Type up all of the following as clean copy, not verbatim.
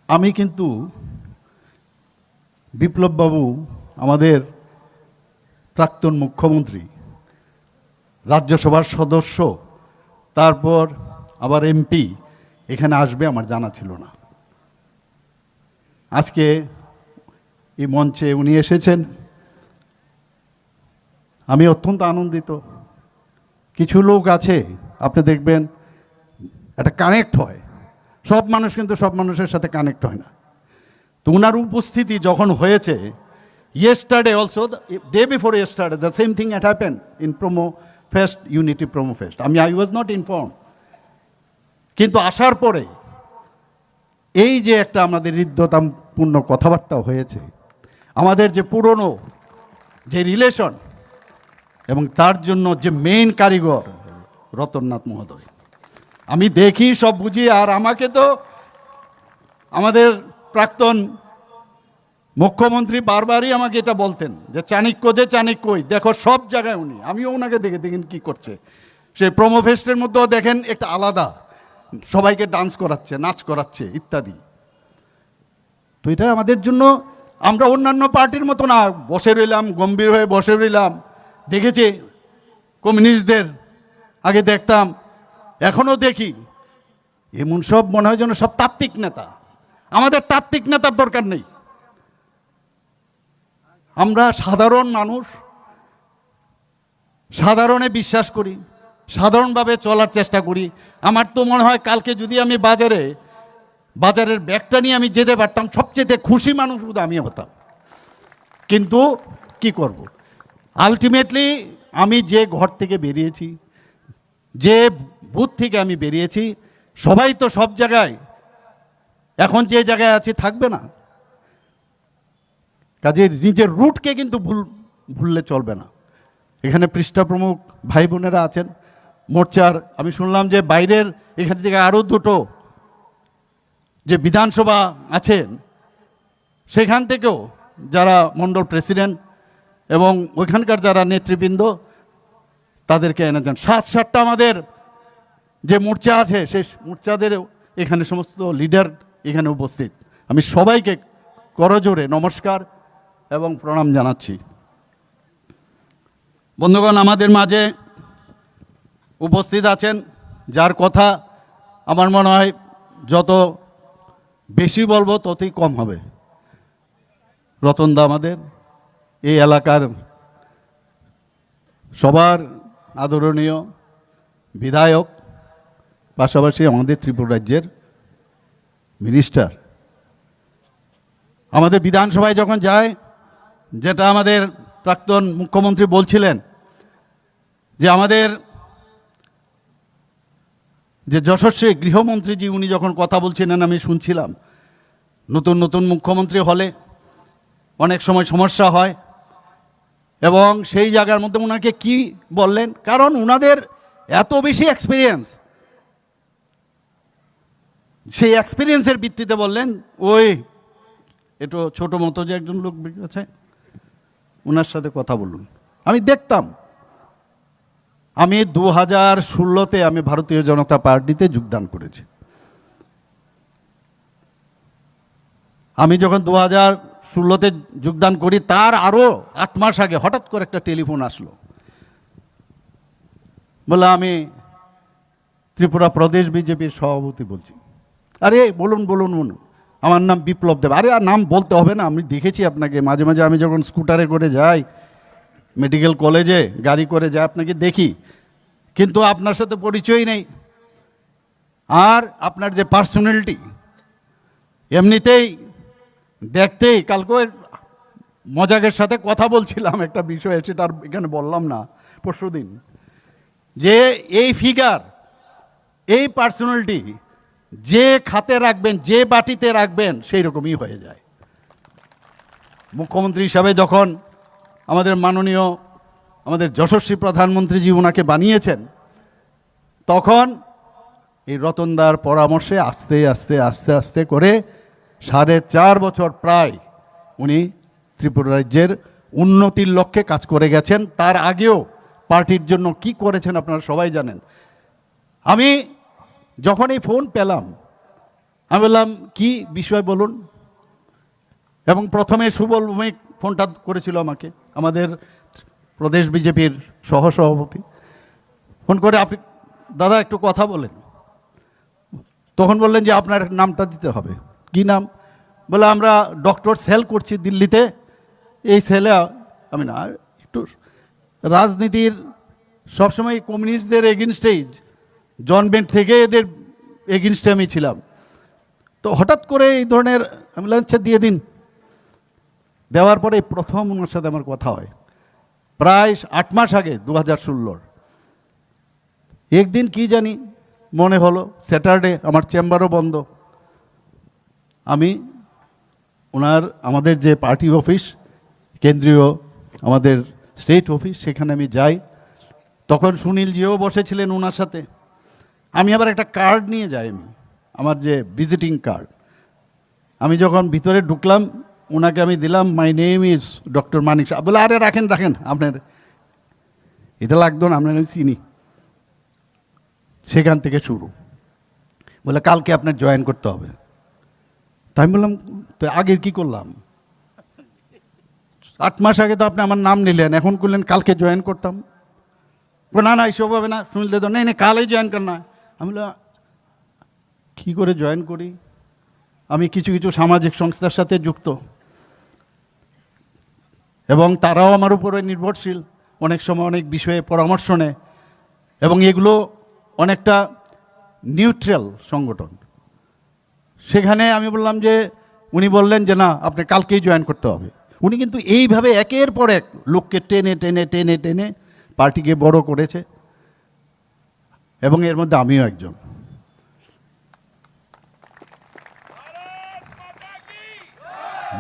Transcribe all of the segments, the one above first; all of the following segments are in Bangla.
আমি কিন্তু বিপ্লববাবু আমাদের প্রাক্তন মুখ্যমন্ত্রী, রাজ্যসভার সদস্য, তারপর আবার এমপি এখানে আসবে আমার জানা ছিল না। আজকে এই মঞ্চে উনি এসেছেন, আমি অত্যন্ত আনন্দিত। কিছু লোক আছে আপনি দেখবেন একটা কানেক্ট হয়, সব মানুষ কিন্তু সব মানুষের সাথে কানেক্ট হয় না। তো ওনার উপস্থিতি যখন হয়েছে, yesterday also, the day before yesterday, the same thing had happened in Promo Fest, Unity Promo Fest. I was not informed. কিন্তু আসার পরে এই যে একটা আমাদের হৃদ্যতাপূর্ণ কথাবার্তা হয়েছে, আমাদের যে পুরনো যে রিলেশন, এবং তার জন্য যে মেইন কারিগর রতননাথ মহোদয়, আমি দেখি সব বুঝি। আর আমাকে তো আমাদের প্রাক্তন মুখ্যমন্ত্রী বারবারই আমাকে এটা বলতেন যে চাণক্যই দেখো সব জায়গায় উনি। আমিও ওনাকে দেখেন কি করছে, সে প্রোমো ফেস্টের মধ্যেও দেখেন একটা আলাদা, সবাইকে ডান্স করাচ্ছে, নাচ করাচ্ছে ইত্যাদি। তো এটা আমাদের জন্য, আমরা অন্যান্য পার্টির মতো না বসে রইলাম, গম্ভীর হয়ে বসে রইলাম। দেখেছি কমিউনিস্টদের আগে দেখতাম, এখনও দেখি, এমন সব মনে হয় যেন সব তাত্ত্বিক নেতা। আমাদের তাত্ত্বিক নেতার দরকার নেই। আমরা সাধারণ মানুষ, সাধারণে বিশ্বাস করি, সাধারণভাবে চলার চেষ্টা করি। আমার তো মনে হয় কালকে যদি আমি বাজারের ব্যাগটা নিয়ে আমি যেতে পারতাম, সবচেয়ে খুশি মানুষ শুধু আমি হতাম। কিন্তু কি করব, আলটিমেটলি আমি যে ঘর থেকে বেরিয়েছি, যে বুথ থেকে আমি বেরিয়েছি, সবাই তো সব জায়গায় এখন যে জায়গায় আছে থাকবে না। কাজে নিজের রুটকে কিন্তু ভুললে চলবে না। এখানে পৃষ্ঠা প্রমুখ ভাই বোনেরা আছেন মোর্চার, আমি শুনলাম যে বাইরের এখান থেকে আরও দুটো যে বিধানসভা আছেন সেখান থেকেও যারা মণ্ডল প্রেসিডেন্ট এবং ওইখানকার যারা নেতৃবৃন্দ তাদেরকে এনেছেন। 7-8টা আমাদের যে মোর্চা আছে সেই মোর্চাদের এখানে সমস্ত লিডার এখানে উপস্থিত। আমি সবাইকে করজোরে নমস্কার এবং প্রণাম জানাচ্ছি। বন্ধুগণ, আমাদের মাঝে উপস্থিত আছেন যার কথা আমার মনে হয় যত বেশি বলবো ততই কম হবে। রতনদা আমাদের এই এলাকার সবার আদরণীয় বিধায়ক, পাশাপাশি আমাদের ত্রিপুরা রাজ্যের মিনিস্টার। আমাদের বিধানসভায় যখন যায়, যেটা আমাদের প্রাক্তন মুখ্যমন্ত্রী বলছিলেন যে আমাদের যে যশস্বী গৃহমন্ত্রীজি উনি যখন কথা বলছিলেন আমি শুনছিলাম, নতুন মুখ্যমন্ত্রী হলে অনেক সময় সমস্যা হয়, এবং সেই জায়গার মধ্যে ওনাকে কি বললেন, কারণ ওনাদের এত বেশি এক্সপিরিয়েন্স, সেই এক্সপিরিয়েন্সের ভিত্তিতে বললেন ওই একটু ছোটো মতো যে একজন লোক আছে ওনার সাথে কথা বলুন। আমি দেখতাম, আমি 2016-তে আমি ভারতীয় জনতা পার্টিতে যোগদান করেছি। আমি যখন 2016-তে যোগদান করি তার আরও 8 মাস আগে হঠাৎ করে একটা টেলিফোন আসলো, বলে আমি ত্রিপুরা প্রদেশ বিজেপির সভাপতি বলছি। আরে বলুন, আমার নাম বিপ্লব দেব। আরে আর নাম বলতে হবে না, আমি দেখেছি আপনাকে মাঝে মাঝে, আমি যখন স্কুটারে করে যাই মেডিকেল কলেজে, গাড়ি করে যাই আপনাকে দেখি, কিন্তু আপনার সাথে পরিচয় নেই। আর আপনার যে পার্সোনালিটি এমনিতেই দেখতেই, কালকে মজাকের সাথে কথা বলছিলাম একটা বিষয়ে, সেটা আর এখানে বললাম না, পরশুদিন, যে এই ফিগার, এই পার্সোনালিটি যে খাতে রাখবেন, যে বাটিতে রাখবেন সেই রকমই হয়ে যায়। মুখ্যমন্ত্রী হিসাবে যখন আমাদের মাননীয় আমাদের যশস্বী প্রধানমন্ত্রীজি ওনাকে বানিয়েছেন, তখন এই রতনদার পরামর্শে আস্তে করে 4.5 বছর প্রায় উনি ত্রিপুরা রাজ্যের উন্নতির লক্ষ্যে কাজ করে গেছেন। তার আগেও পার্টির জন্য কি করেছেন আপনারা সবাই জানেন। আমি যখন এই ফোন পেলাম, আমি বললাম কি বিষয় বলুন। এবং প্রথমে সুবল ভৌমিক ফোনটা করেছিল আমাকে, আমাদের প্রদেশ বিজেপির সহসভাপতি। ফোন করে, আপনি দাদা একটু কথা বলেন। তখন বললেন যে আপনার নামটা দিতে হবে। কি নাম? বলে আমরা ডক্টর সেল করছি দিল্লিতে, এই সেলে আমি না একটু রাজনীতির সবসময় কমিউনিস্টদের এগেনস্টেই, জনবেন্ট থেকে এদের এগেনস্টে আমি ছিলাম। তো হঠাৎ করে এই ধরনের, আমি বললাম আচ্ছা দিয়ে দিন। দেওয়ার পরে প্রথম ওনার সাথে আমার কথা হয় প্রায় 8 মাস আগে, 2016। একদিন কি জানি মনে হলো স্যাটারডে, আমার চেম্বারও বন্ধ, আমি আমাদের যে পার্টি অফিস, কেন্দ্রীয় আমাদের স্টেট অফিস, সেখানে আমি যাই। তখন সুনীলজিও বসেছিলেন ওনার সাথে। আমি আবার একটা কার্ড নিয়ে যাই, আমার যে ভিজিটিং কার্ড। আমি যখন ভিতরে ঢুকলাম, ওনাকে আমি দিলাম, মাই নেম ইজ ডক্টর মানিক শাহ। বলে আরে রাখেন রাখেন, আপনার এটা লাগতো না, আপনার আমি চিনি। সেখান থেকে শুরু। বলে কালকে আপনার জয়েন করতে হবে। তাই আমি বললাম তো আগের কি করলাম? 8 মাস আগে তো আপনি আমার নাম নিলেন, এখন করলেন কালকে জয়েন করতাম। না না এইসব হবে না, শুনলে তো নেই কালই জয়েন করনা। আমি বললাম কী করে জয়েন করি? আমি কিছু কিছু সামাজিক সংস্থার সাথে যুক্ত, এবং তারাও আমার উপরে নির্ভরশীল, অনেক সময় অনেক বিষয়ে পরামর্শ নেয়, এবং এগুলো অনেকটা নিউট্রাল সংগঠন। সেখানে আমি বললাম যে, উনি বললেন যে না আপনি কালকেই জয়েন করতে হবে। উনি কিন্তু এইভাবে একের পর এক লোককে টেনে টেনে টেনে টেনে পার্টিকে বড় করেছে, এবং এর মধ্যে আমিও একজন।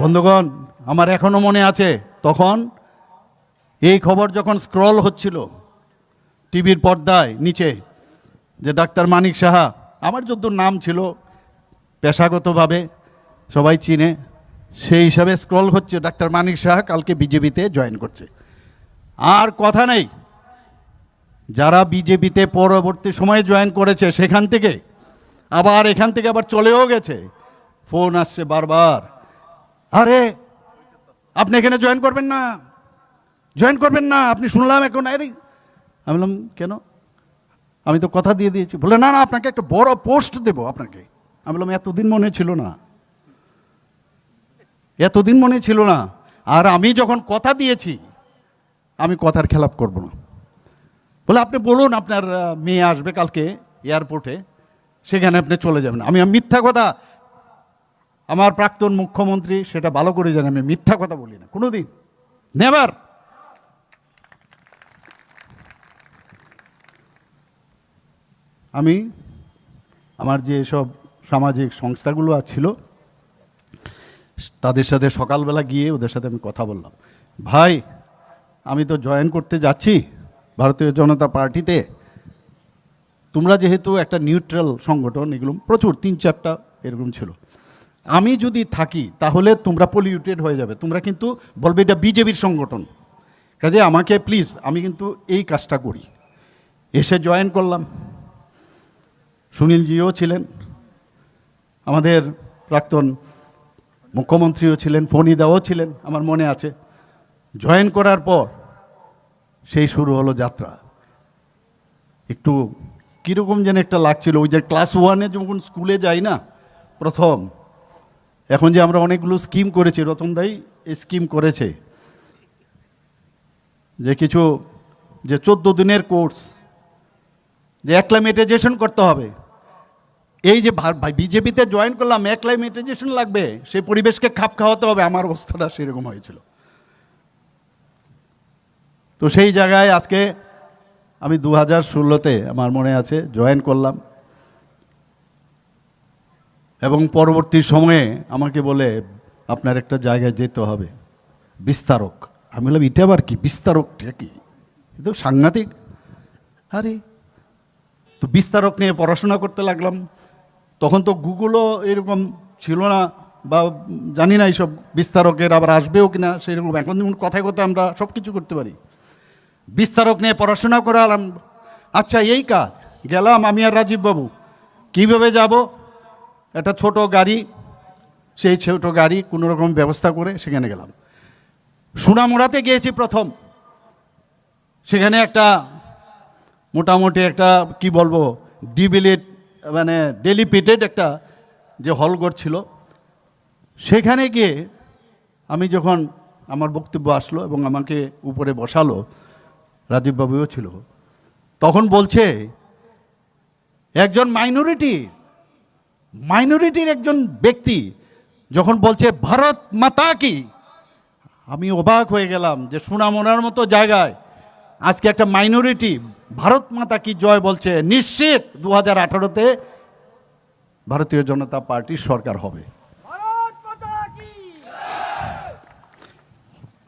বন্ধুগণ, আমার এখনো মনে আছে তখন এই খবর যখন স্ক্রল হচ্ছিল টিভির পর্দায় নিচে, যে ডাক্তার মানিক সাহা, আমার যদ্দূর নাম ছিল পেশাগতভাবে সবাই চিনে, সেই হিসাবে স্ক্রল হচ্ছে ডাক্তার মানিক সাহা কালকে বিজেপিতে জয়েন করছে। আর কথা নেই, যারা বিজেপিতে পরবর্তী সময়ে জয়েন করেছে সেখান থেকে আবার এখান থেকে আবার চলেও গেছে, ফোন আসছে বারবার, আরে আপনি এখানে জয়েন করবেন না, জয়েন করবেন না, আপনি শুনলাম এখন। আরে আমি বললাম কেন? আমি তো কথা দিয়ে দিয়েছি। বলে না না আপনাকে একটা বড় পোস্ট দেবো আপনাকে। আমি বললাম এতদিন মনে ছিল না, এতদিন মনে ছিল না। আর আমি যখন কথা দিয়েছি আমি কথার খেলাপ করব না। বলে আপনি বলুন আপনার মেয়ে আসবে কালকে এয়ারপোর্টে, সেখানে আপনি চলে যাবেন। আমি মিথ্যা কথা, আমার প্রাক্তন মুখ্যমন্ত্রী সেটা ভালো করে জানে, আমি মিথ্যা কথা বলি না কোনোদিন, নেভার। আমি আমার যে সব সামাজিক সংস্থাগুলো ছিল তাদের সাথে সকালবেলা গিয়ে ওদের সাথে আমি কথা বললাম, ভাই আমি তো জয়েন করতে যাচ্ছি ভারতীয় জনতা পার্টিতে, তোমরা যেহেতু একটা নিউট্রাল সংগঠন, এগুলো প্রচুর 3-4টা এরকম ছিল, আমি যদি থাকি তাহলে তোমরা পলিউটেড হয়ে যাবে, তোমরা কিন্তু বলবে এটা বিজেপির সংগঠন, কাজে আমাকে প্লিজ, আমি কিন্তু এই কাজটা করি। এসে জয়েন করলাম। সুনীলজিও ছিলেন, আমাদের প্রাক্তন মুখ্যমন্ত্রীও ছিলেন, ফণিদাও ছিলেন, আমার মনে আছে। জয়েন করার পর সেই শুরু হলো যাত্রা। একটু কীরকম যেন একটা লাগছিল, ওই যে ক্লাস 1-এ যখন স্কুলে যাই না প্রথম, এখন যে আমরা অনেকগুলো স্কিম করেছি, রতনদাই এই স্কিম করেছে, যে কিছু যে 14 দিনের কোর্স, যে অ্যাক্লামেটাইজেশন করতে হবে। এই যে বিজেপিতে জয়েন করলাম, অ্যাক্লামেটাইজেশন লাগবে, সেই পরিবেশকে খাপ খাওয়াতে হবে, আমার অবস্থাটা সেরকম হয়েছিল। তো সেই জায়গায় আজকে আমি 2016-তে আমার মনে আছে জয়েন করলাম, এবং পরবর্তী সময়ে আমাকে বলে আপনার একটা জায়গায় যেতে হবে, বিস্তারক। আমি বললাম এটা আবার কি বিস্তারকটা কি? তো সাংঘাতিক। আরে তো বিস্তারক নিয়ে পড়াশোনা করতে লাগলাম। তখন তো গুগলও এরকম ছিল না, বা জানি না এইসব বিস্তারকের আবার আসবেও কিনা সেরকম। এখন যেমন কথায় কথায় আমরা সব কিছু করতে পারি। বিস্তারক নিয়ে পড়াশোনা করালাম। আচ্ছা এই কাজ গেলাম আমি আর রাজীব বাবু, কীভাবে যাব? একটা ছোট গাড়ি, সেই ছোট গাড়ি কোনো রকম ব্যবস্থা করে সেখানে গেলাম। সোনামুড়াতে গিয়েছি প্রথম। সেখানে একটা মোটামুটি একটা কি বলবো ডেলিপিটেড একটা যে হলঘর ছিল, সেখানে গিয়ে আমি যখন আমার বক্তব্য আসলো এবং আমাকে উপরে বসালো, রাজীব বাবুও ছিল, তখন বলছে একজন মাইনরিটির একজন ব্যক্তি যখন বলছে ভারত মাতা কি, আমি অবাক হয়ে গেলাম যে সোনামুড়ার মতো জায়গায় আজকে একটা মাইনরিটি ভারত মাতা কি জয় বলছে। নিশ্চিত 2018-তে ভারতীয় জনতা পার্টির সরকার হবে।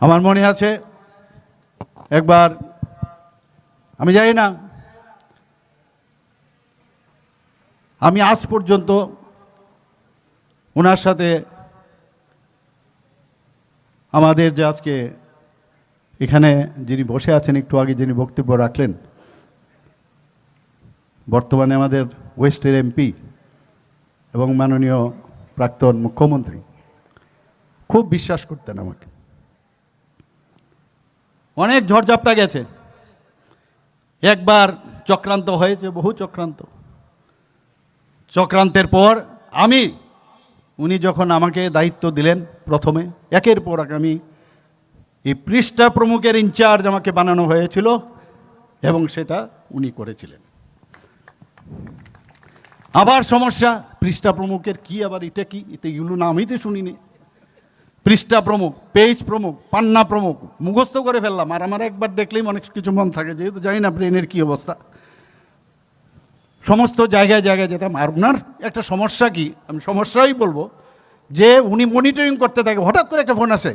আমার মনে আছে একবার, আমি জানি না, আমি আজ পর্যন্ত ওনার সাথে আমাদের যে আজকে এখানে যিনি বসে আছেন, একটু আগে যিনি বক্তব্য রাখলেন, বর্তমানে আমাদের ওয়েস্টের এমপি এবং মাননীয় প্রাক্তন মুখ্যমন্ত্রী, খুব বিশ্বাস করতেন আমাকে। অনেক ঝড়ঝাপটা গেছে, একবার চক্রান্ত হয়েছে, বহু চক্রান্তের পর উনি যখন আমাকে দায়িত্ব দিলেন, প্রথমে একের পর এক আমি এই পৃষ্ঠা প্রমুখের ইনচার্জ আমাকে বানানো হয়েছিল এবং সেটা উনি করেছিলেন। আবার সমস্যা, পৃষ্ঠা প্রমুখের কি, আবার এটা কি, এগুলো না আমি তো শুনিনি। পৃষ্ঠা প্রমুখ, পেজ প্রমুখ, পান্না প্রমুখ মুখস্থ করে ফেললাম। আর আমার একবার দেখলেই অনেক কিছু মন থাকে, যেহেতু জানি না ব্রেনের কি অবস্থা, সমস্ত জায়গায় যেতাম। আর ওনার একটা সমস্যা কি, আমি সমস্যাই বলবো, যে উনি মনিটরিং করতে থাকে, হঠাৎ করে একটা ফোন আসে,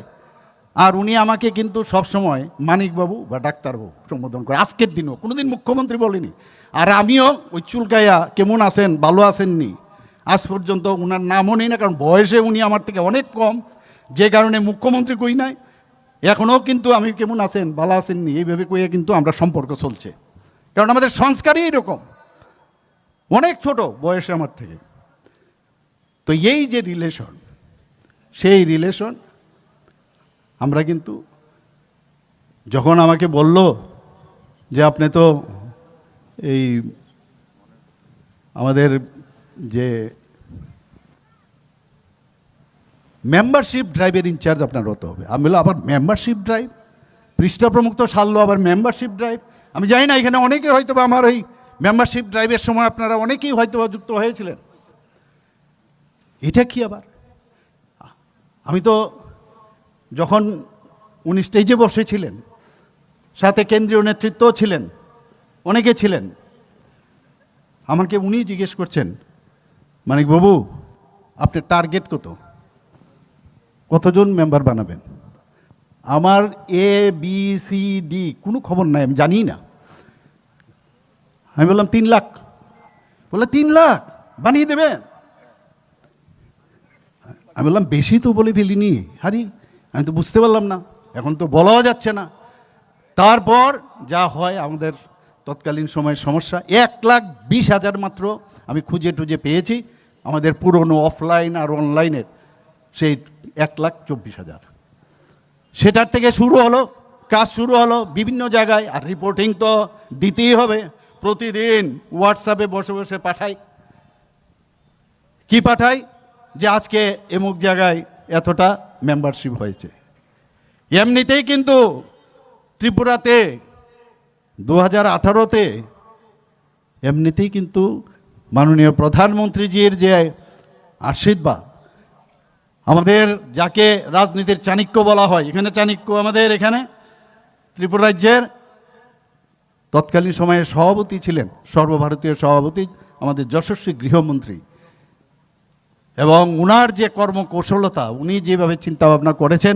আর উনি আমাকে কিন্তু সবসময় মানিকবাবু বা ডাক্তারবাবু সম্বোধন করে, আজকের দিনও কোনোদিন মুখ্যমন্ত্রী বলিনি। আর আমিও ওই চুলকাইয়া কেমন আছেন, ভালো আছেননি, আজ পর্যন্ত ওনার নামও নেই না, কারণ বয়সে উনি আমার থেকে অনেক কম, যে কারণে মুখ্যমন্ত্রী কই নাই। এখনও কিন্তু আমি কেমন আছেন, ভালো আছেননি এইভাবে কইয়া কিন্তু আমরা সম্পর্ক চলছে, কারণ আমাদের সংস্কারই এরকম, অনেক ছোট বয়সে আমার থেকে। তো এই যে রিলেশন, সেই রিলেশন আমরা কিন্তু, যখন আমাকে বলল যে আপনি তো এই আমাদের যে মেম্বারশিপ ড্রাইভের ইনচার্জ আপনার হতে হবে, আমি বললাম আবার মেম্বারশিপ ড্রাইভ, পৃষ্ঠা প্রমুখ তো সারলো, আবার মেম্বারশিপ ড্রাইভ। আমি জানি না এখানে অনেকে হয়তো বা আমার ওই মেম্বারশিপ ড্রাইভের সময় আপনারা অনেকেই হয়তো যুক্ত হয়েছিলেন। এটা কি আবার, আমি তো যখন উনি স্টেজে বসেছিলেন, সাথে কেন্দ্রীয় নেতৃত্বও ছিলেন, অনেকে ছিলেন, আমাকে উনি জিজ্ঞেস করছেন, মানিকবাবু আপনার টার্গেট কতজন মেম্বার বানাবেন? আমার ABCD কোনো খবর নাই, আমি জানি না। আমি বললাম 3 লাখ। বললাম 3 লাখ বানিয়ে দেবেন? আমি বললাম বেশি তো বলে ফেলিনি, হারি আমি তো বুঝতে পারলাম না, এখন তো বলাও যাচ্ছে না। তারপর যা হয় আমাদের তৎকালীন সময়ের সমস্যা, 1,20,000 মাত্র আমি খুঁজে টুজে পেয়েছি, আমাদের পুরনো অফলাইন আর অনলাইনের সেই 1,24,000। সেটার থেকে কাজ শুরু হলো বিভিন্ন জায়গায়। আর রিপোর্টিং তো দিতেই হবে, প্রতিদিন হোয়াটসঅ্যাপে বসে বসে পাঠাই যে আজকে এমুক জায়গায় এতটা মেম্বারশিপ হয়েছে। এমনিতেই কিন্তু ত্রিপুরাতে 2018-তে এমনিতেই কিন্তু মাননীয় প্রধানমন্ত্রীজির যে আশীর্বাদ, আমাদের যাকে রাজনীতির চাণক্য বলা হয়, এখানে চাণক্য আমাদের এখানে ত্রিপুরা রাজ্যের তৎকালীন সময়ে সভাপতি ছিলেন, সর্বভারতীয় সভাপতি আমাদের যশস্বী গৃহমন্ত্রী, এবং উনার যে কর্মকৌশলতা, উনি যেভাবে চিন্তাভাবনা করেছেন,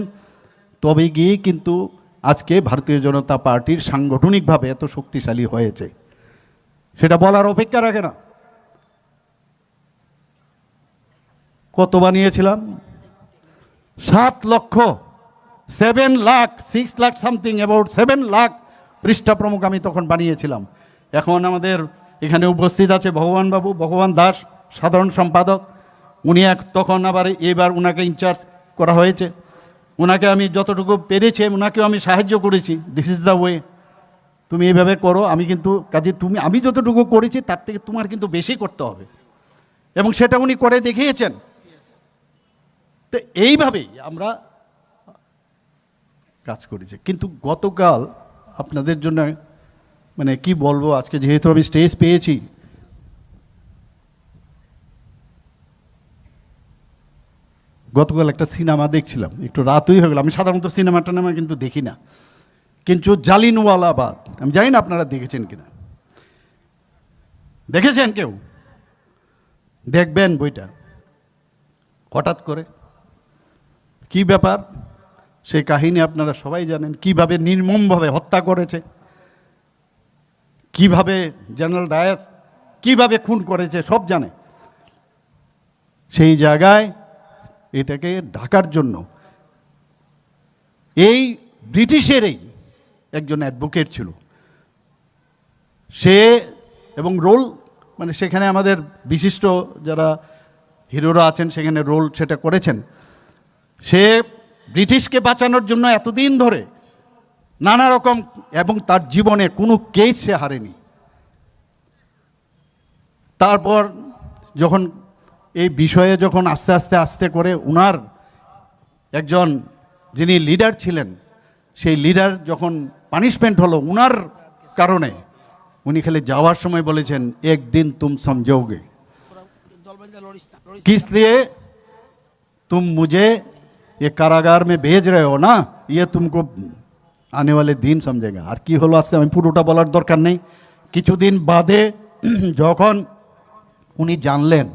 তবে গিয়ে কিন্তু আজকে ভারতীয় জনতা পার্টির সাংগঠনিকভাবে এত শক্তিশালী হয়েছে, সেটা বলার অপেক্ষা রাখে না। কত বানিয়েছিলাম? 7 লক্ষ, 7 লাখ, 6 লাখ সামথিং, অ্যাবাউট 7 লাখ পৃষ্ঠা প্রমুখ আমি তখন বানিয়েছিলাম। এখন আমাদের এখানে উপস্থিত আছে ভগবান দাস, সাধারণ সম্পাদক, উনি তখন আবার এবার উনাকে ইনচার্জ করা হয়েছে। ওনাকে আমি যতটুকু পেরেছি ওনাকেও আমি সাহায্য করেছি, দিস ইজ দ্য ওয়ে, তুমি এইভাবে করো। আমি কিন্তু কাজে আমি যতটুকু করেছি তার থেকে তোমার কিন্তু বেশি করতে হবে, এবং সেটা উনি করে দেখিয়েছেন। তো এইভাবেই আমরা কাজ করেছি। কিন্তু গতকাল আপনাদের জন্য মানে কি বলবো, আজকে যেহেতু আমি স্টেজ পেয়েছি, গতকাল একটা সিনেমা দেখছিলাম, একটু রাতই হয়ে গেল। আমি সাধারণত সিনেমা টিনেমা কিন্তু দেখি না, কিন্তু জালিনওয়ালাবাগ আমি জানি না আপনারা দেখেছেন কিনা। দেখেছেন কেউ? দেখবেন বইটা। হঠাৎ করে কি ব্যাপার, সেই কাহিনী আপনারা সবাই জানেন, কিভাবে নির্মমভাবে হত্যা করেছে, কিভাবে জেনারেল ডায়াস কিভাবে খুন করেছে সব জানে। সেই জায়গায় এটাকে ঢাকার জন্য এই ব্রিটিশেরই একজন অ্যাডভোকেট ছিল সে, এবং রোল মানে সেখানে আমাদের বিশিষ্ট যারা হিরোরা আছেন সেখানে রোল সেটা করেছেন। সে ব্রিটিশকে বাঁচানোর জন্য এতদিন ধরে নানা রকম, এবং তার জীবনে কোনো কেস সে হারেনি। তারপর যখন এই বিষয়ে যখন আস্তে আস্তে আস্তে করে উনার একজন যিনি লিডার ছিলেন, সেই লিডার যখন পানিশমেন্ট হলো উনার কারণে, উনি খালি যাওয়ার সময় বলেছেন একদিন তুম সমঝোগে, किस लिए तुम मुझे ये कारागार में भेज रहे हो ना, ये तुमको आने वाले दिन समझेगा। আর কি হলো আজকে আমি পুরোটা বলার দরকার নেই। কিছুদিন বাদে যখন উনি জানলেন